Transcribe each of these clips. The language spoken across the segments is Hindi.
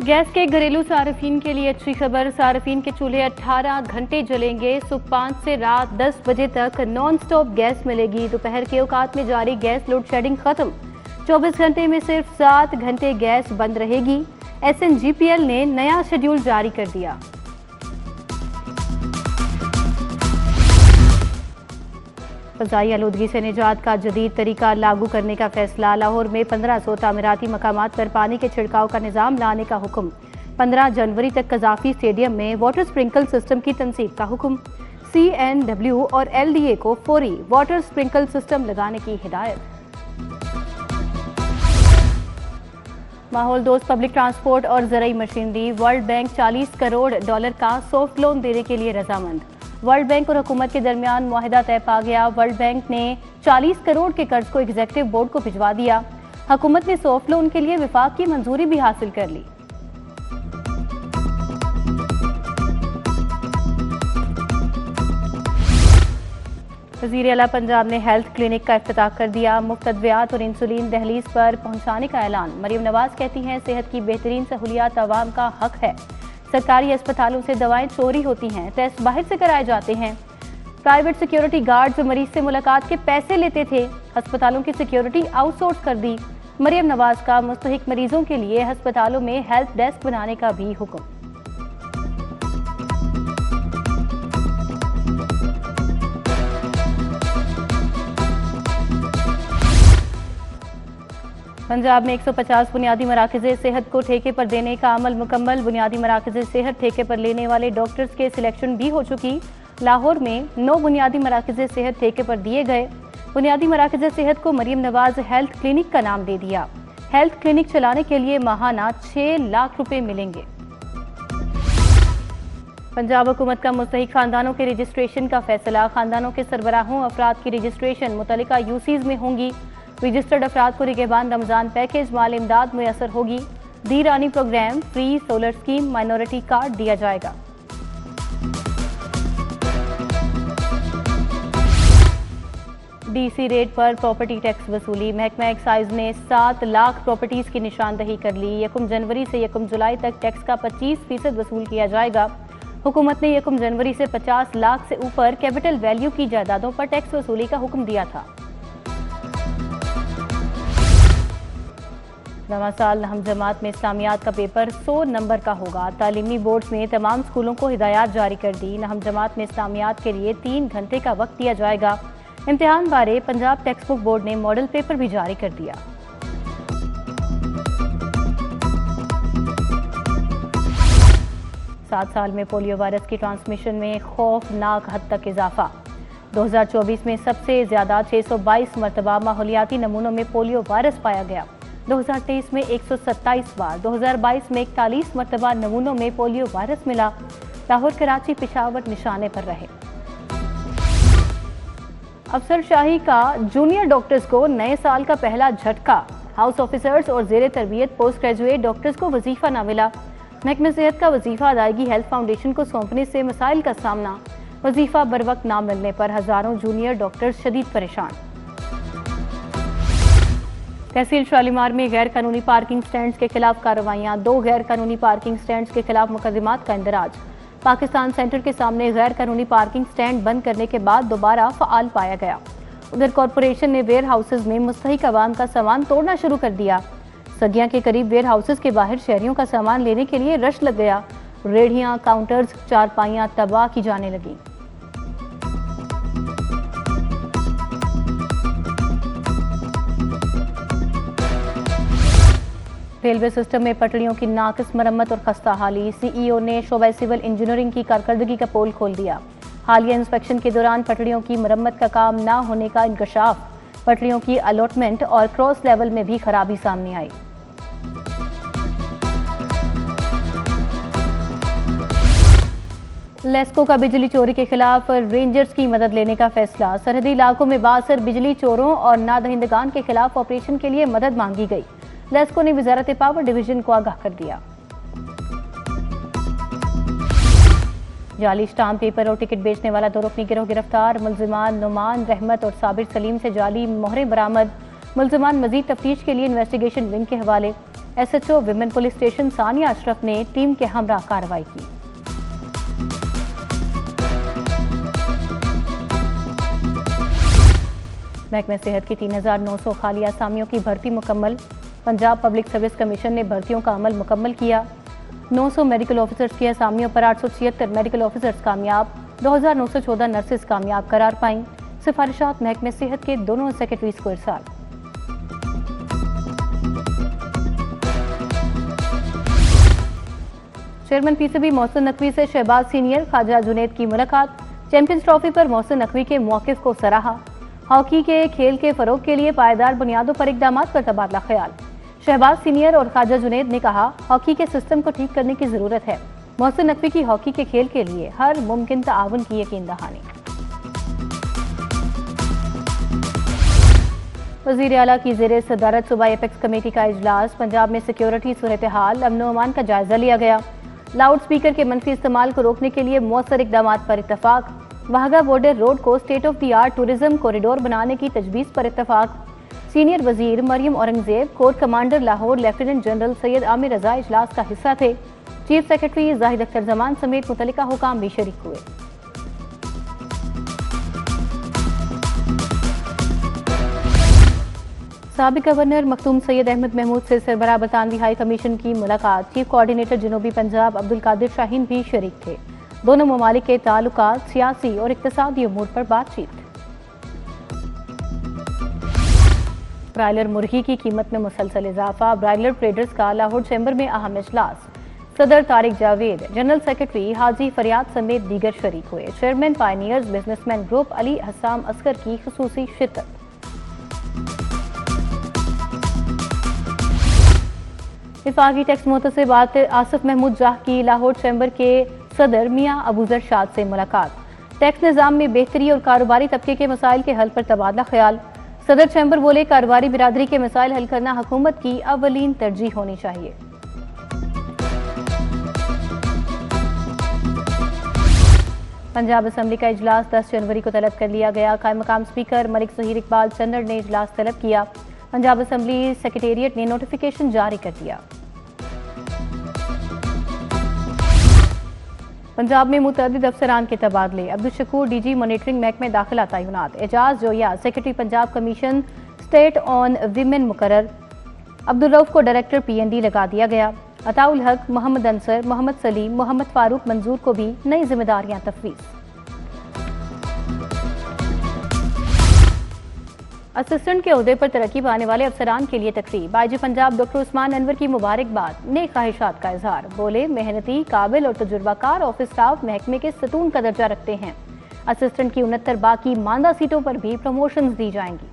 गैस के घरेलू सार्फिन के लिए अच्छी खबर। सार्फिन के चूल्हे 18 घंटे जलेंगे। सुबह 5 से रात 10 बजे तक नॉन स्टॉप गैस मिलेगी। दोपहर के औकात में जारी गैस लोड शेडिंग खत्म। 24 घंटे में सिर्फ 7 घंटे गैस बंद रहेगी। SNGPL ने नया शेड्यूल जारी कर दिया। फ़ज़ाई आलूदगी से निजात का जदीद तरीका लागू करने का फैसला। लाहौर में 1500 तामीराती मकामात पर पानी के छिड़काव का निज़ाम लाने का हुक्म। 15 जनवरी तक कज़ाफ़ी स्टेडियम में वाटर स्प्रिंकल सिस्टम की तनसीब का हुक्म। CNW और LDA को फौरी वाटर स्प्रिंकल सिस्टम लगाने की हिदायत। माहौल दोस्त पब्लिक ट्रांसपोर्ट और ज़राई मशीनरी। वर्ल्ड बैंक $40 करोड़ का सॉफ्ट लोन देने के लिए रजामंद। वर्ल्ड बैंक और हुकूमत के दरमियान मुआहिदा तय पा गया। वर्ल्ड बैंक ने 40 करोड़ के कर्ज को एग्जीक्यूटिव बोर्ड को भिजवा दिया। हुकूमत ने सॉफ्ट लोन के लिए विफाक की मंजूरी भी हासिल कर ली। वज़ीर आला पंजाब ने हेल्थ क्लिनिक का इफ्तिताह कर दिया। मुफ्त अद्वियात और इंसुलिन दहलीज पर पहुंचाने का ऐलान। मरियम नवाज कहती हैं, सेहत की बेहतरीन सहूलियात आवाम का हक है। सरकारी अस्पतालों से दवाएं चोरी होती हैं, टेस्ट बाहर से कराए जाते हैं। प्राइवेट सिक्योरिटी गार्ड्स मरीज से मुलाकात के पैसे लेते थे। अस्पतालों की सिक्योरिटी आउटसोर्स कर दी। मरियम नवाज का मुस्तहिक मरीजों के लिए अस्पतालों में हेल्प डेस्क बनाने का भी हुक्म। पंजाब में 150 बुनियादी मराकज़े सेहत को ठेके पर देने का अमल मुकम्मल। बुनियादी मराकज़े सेहत ठेके पर लेने वाले डॉक्टर्स के सिलेक्शन भी हो चुकी। लाहौर में 9 बुनियादी मराकज़े सेहत ठेके पर दिए गए। बुनियादी मराकज़े सेहत को मरियम नवाज हेल्थ क्लिनिक का नाम दे दिया। हेल्थ क्लिनिक चलाने के लिए माहाना 6 लाख रुपए मिलेंगे। पंजाब हुकूमत का मुस्तहिक खानदानों के रजिस्ट्रेशन का फैसला। खानदानों के सरबराहों अफराद की रजिस्ट्रेशन मुतल्लिका यूसीज में होंगी। रजिस्टर्ड अफराद को निगहबान रमजान पैकेज माल इमदाद मुयसर होगी। Dhee Rani programme, free solar scheme, minority card दिया जाएगा। DC रेट पर प्रॉपर्टी टैक्स वसूली। महकमा एक्साइज ने 7 लाख प्रॉपर्टीज की निशानदही कर ली। 1 जनवरी से 1 जुलाई तक टैक्स का 25% वसूल किया जाएगा। हुकूमत ने 1 जनवरी से 50 लाख से ऊपर कैपिटल वैल्यू की जायदादों पर टैक्स वसूली का हुक्म दिया था। नवा साल नहम जमात में इस्लामियात का पेपर 100 नंबर का होगा। तालीमी बोर्ड्स ने तमाम स्कूलों को हिदायत जारी कर दी। नहम जमात में इस्लामियात के लिए 3 घंटे का वक्त दिया जाएगा। इम्तिहान बारे पंजाब टेक्स्ट बुक बोर्ड ने मॉडल पेपर भी जारी कर दिया। सात साल में पोलियो वायरस की ट्रांसमिशन में खौफनाक हद तक इजाफा। 2024 में सबसे ज्यादा 622 मरतबा माहौलियाती नमूनों में पोलियो वायरस पाया गया। 2023 में 127 बार, 2022 में 41 मरतबा नमूनों में पोलियो वायरस मिला। लाहौर, कराची, पेशावर निशाने पर रहे। अफसरशाही का जूनियर डॉक्टर्स को नए साल का पहला झटका। हाउस ऑफिसर्स और जेर तरबियत पोस्ट ग्रेजुएट डॉक्टर्स को वजीफा न मिला। महकमे सेहत का वजीफा अदायगी हेल्थ फाउंडेशन को सौंपने से मसाइल का सामना। वजीफा बर वक्त न मिलने पर हजारों जूनियर डॉक्टर्स शदीद परेशान। तहसील शालीमार में गैर कानूनी पार्किंग स्टैंड्स के खिलाफ कार्रवाइयां। 2 गैर कानूनी पार्किंग स्टैंड्स के खिलाफ मुकदमात का इंदराज। पाकिस्तान सेंटर के सामने गैर कानूनी पार्किंग स्टैंड बंद करने के बाद दोबारा फ़आल पाया गया। उधर कॉरपोरेशन ने वेयर हाउसेज में मुस्तहिक अवाम का सामान तोड़ना शुरू कर दिया। सदिया के करीब वेयर हाउसेज के बाहर शहरियों का सामान लेने के लिए रश लग गया। रेढ़ियां, काउंटर्स, चारपाइयां तबाह की जाने लगी। रेलवे सिस्टम में पटरियों की नाकिस मरम्मत और खस्ता हाली। CEO ने शोबा सिविल इंजीनियरिंग की कारकर्दगी का पोल खोल दिया। हालिया इंस्पेक्शन के दौरान पटरियों की मरम्मत का काम न होने का इंकशाफ। पटरियों की अलॉटमेंट और क्रॉस लेवल में भी खराबी सामने आई। लेस्को का बिजली चोरी के खिलाफ रेंजर्स की मदद लेने का फैसला। सरहदी इलाकों में बासर बिजली चोरों और नादहिंदगान के खिलाफ ऑपरेशन के लिए मदद मांगी गई। लेस्को ने वजारत पावर डिवीजन को आगाह कर दिया। जाली स्टाम्प पेपर और टिकट बेचने वाला 2 रुकनी गिरोह गिरफ्तार। मुल्जिमान नुमान, रहमत और साबिर सलीम से जाली मोहरें बरामद। मुल्जिमान मजीद तफ्तीश के लिए इन्वेस्टिगेशन विंग के हवाले। SHO women police station Sania Ashraf ने टीम के हमरा कार्रवाई की। महकमे सेहत की 3,900 खाली असामियों की भर्ती मुकम्मल। पंजाब पब्लिक सर्विस कमीशन ने भर्तियों का अमल मुकम्मल किया। 900 मेडिकल ऑफिसर्स की असामियों पर 876 मेडिकल ऑफिसर्स कामयाब, 2,914 नर्सेज कामयाब करार पाईं। सिफारिशात महकमे सेहत के दोनों सेक्रेटरीज को इरसाल। चेयरमैन PCB मोहसिन नकवी से शहबाज सीनियर ख्वाजा जुनैद की मुलाकात। चैंपियंस ट्रॉफी पर मोहसिन नकवी के मौकिफ को सराहा। हॉकी के खेल के फरोग के लिए पायदार बुनियादों पर इकदाम पर तबादला ख्याल। शहबाज सीनियर और ख्वाजा जुनैद ने कहा, हॉकी के सिस्टम को ठीक करने की जरूरत है। मोहसिन नकवी की हॉकी के खेल के लिए हर मुमकिन ताउन की यकीन दहानी। वज़ीर आला की ज़ेरे सदारत सूबा एपेक्स कमेटी का इजलास। पंजाब में सिक्योरिटी सूरत हाल, अमन अमान का जायजा लिया गया। लाउड स्पीकर के मनफी इस्तेमाल को रोकने के लिए मौसर इकदाम पर इत्तफाक। वाहगा बॉर्डर रोड को state of the art tourism corridor बनाने की तजवीज़ पर इत्तफाक। सीनियर वजीर Maryam Aurangzeb, core commander Lahore lieutenant general Syed Amir Raza इजलास का हिस्सा थे। चीफ सेक्रेटरी जाहिद अख्तर जमान समेत मुतल्लिका हुकाम भी शरीक हुए। साबिक गवर्नर मखदूम सैयद अहमद महमूद से सरबराह बरतानवी हाई कमीशन की मुलाकात। चीफ कोऑर्डिनेटर जनूबी पंजाब अब्दुल कादिर शाहीन भी शरीक थे। दोनों ममालिक के ताल्लुकात, सियासी और इक्तिसादी उमूर पर बातचीत। ब्रायलर मुर्गी की कीमत में मुसलसल इजाफा। ब्रायलर ट्रेडर्स का लाहौर चैम्बर में अहम इजलास। सदर तारिक जावेद, जनरल सेक्रेटरी हाजी फरियाद समेत दीगर शरीक हुए। Chairman pioneers businessman group Ali Hasam Asghar की खुसूसी शिरकत। इफाकी टैक्स मुतसिबात आसिफ महमूद जाह की लाहौर चैम्बर के सदर मियां अबूजर शाद से मुलाकात। टैक्स निज़ाम में बेहतरी और कारोबारी तबके के मसाइल के हल पर तबादला ख्याल। सदर चैम्बर बोले, कारोबारी बिरादरी के मसाइल हल करना हुकूमत की अवलीन तरजीह होनी चाहिए। पंजाब असम्बली का इजलास 10 जनवरी को तलब कर लिया गया। कायम मकाम स्पीकर मलिक ज़हीर इकबाल चन्नड़ ने इजलास तलब किया। पंजाब असम्बली सेक्रेटेरिएट ने नोटिफिकेशन जारी कर दिया। पंजाब में मुतअद्दिद अफसरान के तबादले। अब्दुल शकूर DG मॉनिटरिंग महकमे दाखिला तैनात। Ejaz Zoya secretary Punjab commission state on women मुकर्रर। अब्दुल रऊफ को डायरेक्टर PND लगा दिया गया। अताउल हक, मोहम्मद अंसर, मोहम्मद सलीम, मोहम्मद फारूक मंजूर को भी नई जिम्मेदारियां तफवीज़। असिस्टेंट के ओहदे पर तरक्की पाने वाले अफसरान के लिए तकरीब। IG पंजाब डॉक्टर उस्मान अनवर की मुबारकबाद, नेक ख्वाहिशात का इजहार। बोले, मेहनती, काबिल और तजुर्बाकार ऑफिस स्टाफ महकमे के सतून का दर्जा रखते हैं। असिस्टेंट की 69 बाकी मानदा सीटों पर भी प्रमोशंस दी जाएंगी।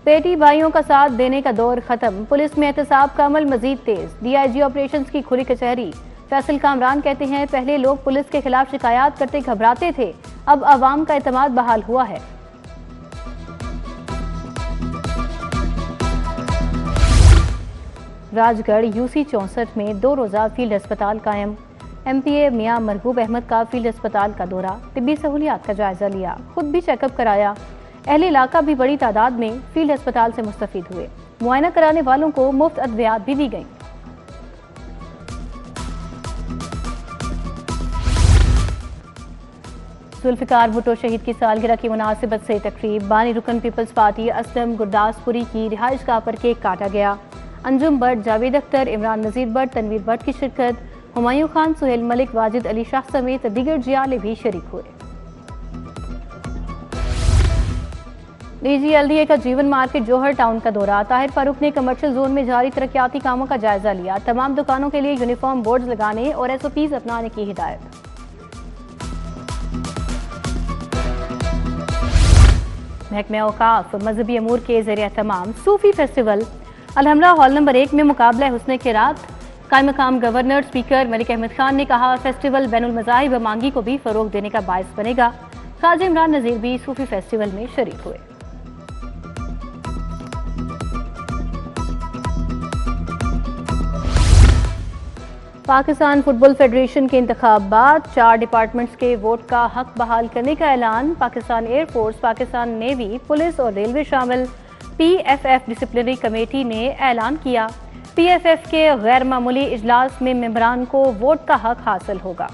बेटी भाइयों का साथ देने का दौर खत्म। पुलिस में एहतसाब का अमल मजीद तेज। DIG ऑपरेशंस की खुली कचहरी। फैसल कामरान कहते हैं, पहले लोग पुलिस के खिलाफ शिकायत करते घबराते थे, अब आवाम का एतमाद बहाल हुआ है। राजगढ़ UC 64 में 2 रोजा फील्ड अस्पताल कायम। MPA मियां मरगूब अहमद का फील्ड अस्पताल का दौरा, तिब्बी सहूलियात का जायजा लिया, खुद भी चेकअप कराया। अहले इलाका भी बड़ी तादाद में फील्ड अस्पताल से मुस्तफीद हुए। मुआयना कराने वालों को मुफ्त अद्वियात भी दी गई। जुल्फिकार भुट्टो शहीद की सालगिरह की मुनासिबत से तकरीब। बानी रुकन पीपल्स पार्टी असलम गुरदासपुरी की रिहाइश गाह पर केक काटा गया। अंजुम भट्ट, जावेद अख्तर, इमरान नजीर भट्ट, तनवीर भट्ट की शिरकत। हुमायूं खान, सुहेल मलिक, वाजिद अली शाह समेत दीगर जियाले भी शरीक हुए। DG LDA का जीवन मार्केट जोहर टाउन का दौरा। ताहिर फारूक ने कमर्शियल जोन में जारी तरक्याती कामों का जायजा लिया। तमाम दुकानों के लिए यूनिफॉर्म बोर्ड लगाने और SOPs अपनाने की हिदायत। महकमे औकाफ मजहबी अमूर के ज़रिए तमाम सूफी फेस्टिवल अलहमरा हॉल नंबर 1 में मुकाबला हुस्न के रात। कायम मकाम गवर्नर स्पीकर मलिक अहमद खान ने कहा, फेस्टिवल बैनुल मज़ाहिब मांगी को भी फरोग देने का बायस बनेगा। ख्वाजा इमरान नज़ीर भी सूफी फेस्टिवल में शरीक हुए। पाकिस्तान फुटबॉल फेडरेशन के इंतखाबात, 4 डिपार्टमेंट्स के वोट का हक बहाल करने का ऐलान। Pakistan air force, Pakistan navy, police और रेलवे शामिल। PFF डिसिप्लिनरी कमेटी ने ऐलान किया। PFF के गैर मामूली इजलास में मेंबरान को वोट का हक हासिल होगा।